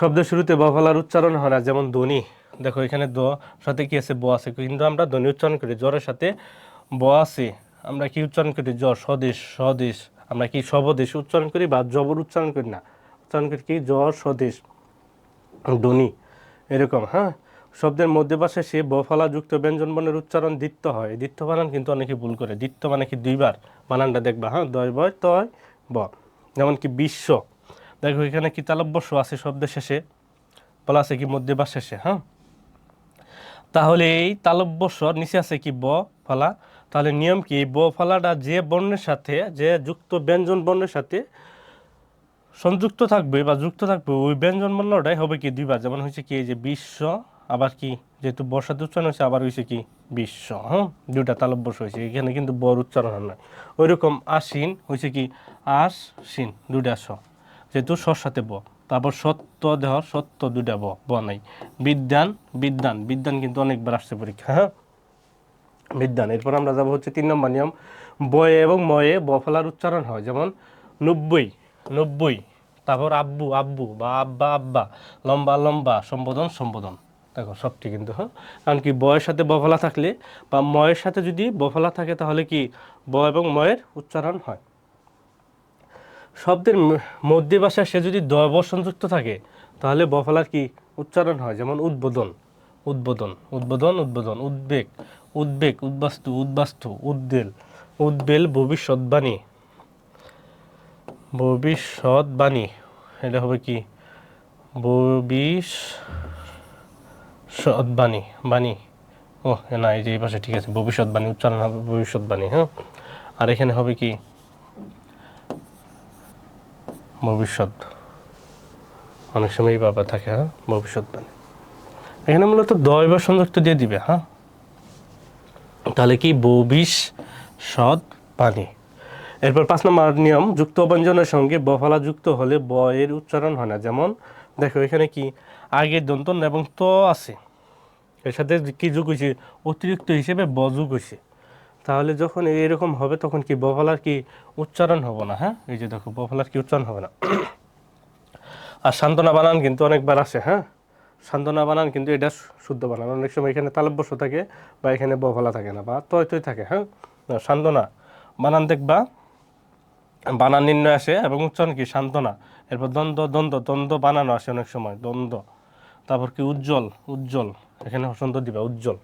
শব্দের শুরুতে ব ফলার উচ্চারণ হয় না, যেমন ধ্বনি। দেখো এখানে দ সাথে কি আছে, ব আছে, কিন্তু আমরা ধ্বনি উচ্চারণ করি, জ্বরের সাথে ব আছে, আমরা কি উচ্চারণ করি, জ্বর, স্বদেশ, স্বদেশ। আমরা কি স্বদেশ উচ্চারণ করি বা জবর উচ্চারণ করি না, উচ্চারণ করি কি জ্বর, স্বদেশ, ধ্বনি, এরকম। হ্যাঁ, শব্দের মধ্যে পাশে সে ব ফলা যুক্ত ব্যঞ্জন বর্ণের উচ্চারণ দ্বিত্ব হয়। দ্বিত্ব বানান কিন্তু অনেকে ভুল করে। দ্বিত্ব মানে কি দুইবার, বানানটা দেখবা। হ্যাঁ, দয় বয় তয় ব। যেমন কি বিশ্ব, দেখো এখানে কি তালব্য আছে শব্দের শেষে, বলা আছে কি মধ্যে বা শেষে। হ্যাঁ, তাহলে এই তালব্য নিচে আছে কি ব ফলা, তাহলে নিয়ম কি ব ফলাটা যে বর্ণের সাথে, যে যুক্ত ব্যঞ্জন বর্ণের সাথে সংযুক্ত থাকবে বা যুক্ত থাকবে, ওই ব্যঞ্জন বর্ণটাই হবে কি দুইবার। যেমন হয়েছে কি এই যে বিশ্ব, আবার কি যেহেতু বর্ষাতে উচ্চারণ হয়েছে, আবার হয়েছে কি বিশ্ব। হ্যাঁ, দুইটা তালব্য হয়েছে, এখানে কিন্তু বর উচ্চারণ হয় না। ওই রকম আশ্বিন হয়েছে কি আশ্বিন, দুইটা স, যেহেতু সর সাথে ব। তারপর সত্য দেহ, সত্য, দুইটা ব নাই। বিদ্যান, বিদ্যান, বিদ্যান কিন্তু অনেকবার আসছে পরীক্ষা। হ্যাঁ, বিদ্যান। এরপর আমরা যাবো হচ্ছে 3 নম্বর নিয়ম, বয়ে এবং ময়ে ব ফলার উচ্চারণ হয়। যেমন 90, 90। তারপর আব্বু, আব্বু, বা আব্বা, আব্বা, লম্বা, লম্বা, সম্বোধন, সম্বোধন। দেখো সবটি কিন্তু। হ্যাঁ, কারণ কি বয়ের সাথে ব ফলা থাকলে বা ময়ের সাথে যদি ব ফলা থাকে, তাহলে কি ব এবং ময়ের উচ্চারণ হয়। শব্দের মধ্যে ভাষায় সে যদি দ ব সংযুক্ত থাকে, তাহলে ব ফলার কি উচ্চারণ হয়। যেমন উদ্বোধন, উদ্বোধন, উদ্বোধন, উদ্বোধন। উদ্বেগ, উদ্বেগ, উদ্বাস্তু, উদ্বাস্তু, উদ্বেল, উদ্বেল। ভবিষ্যৎবাণী, ভবিষ্যৎবাণী, এটা হবে কি ভবিষ্যৎবাণী, বাণী। ও না, এই যে এই পাশে ঠিক আছে, ভবিষ্যৎবাণী উচ্চারণ হবে ভবিষ্যৎবাণী। হ্যাঁ, আর এখানে হবে কি ভবিষ্যৎ, অনেক সময় বাবা থাকে। হ্যাঁ, ভবিষ্যৎবাণী। এখানে মূলত দয় বা সংযুক্ত দিয়ে দিবে। হ্যাঁ, তাহলে কি ভবিষ্যৎবাণী। এরপর 5 নম্বর নিয়ম, যুক্ত ব্যঞ্জনের সঙ্গে ব ফলা যুক্ত হলে ব এর উচ্চারণ হয় না। যেমন দেখো এখানে কি আগে দন্ত এবং ত আছে, এর সাথে কি যোগ হয়েছে, অতিরিক্ত হিসেবে ব যোগ হয়েছে। তাহলে যখন এরকম হবে, তখন কি ব ফলার কি উচ্চারণ হবে না। হ্যাঁ, এই যে দেখো ব ফলার কি উচ্চারণ হবে না। আর সান্ত্বনা বানান কিন্তু অনেকবার আসে। হ্যাঁ, সান্ত্বনা বানান কিন্তু এটা শুদ্ধ বানান। অনেক সময় এখানে তালব্য থাকে বা এখানে ব ফলা থাকে না, বা তয় তয় থাকে। হ্যাঁ, সান্ত্বনা বানান দেখবা বানান নির্ণয় আসে এবং উচ্চারণ কি সান্ত্বনা। এরপর দ্বন্দ্ব, দ্বন্দ্ব, দ্বন্দ্ব বানানো আসে অনেক সময়, দ্বন্দ্ব। তারপর কি উজ্জ্বল, উজ্জ্বল, এখানে হসন্ত দিবা, উজ্জ্বল।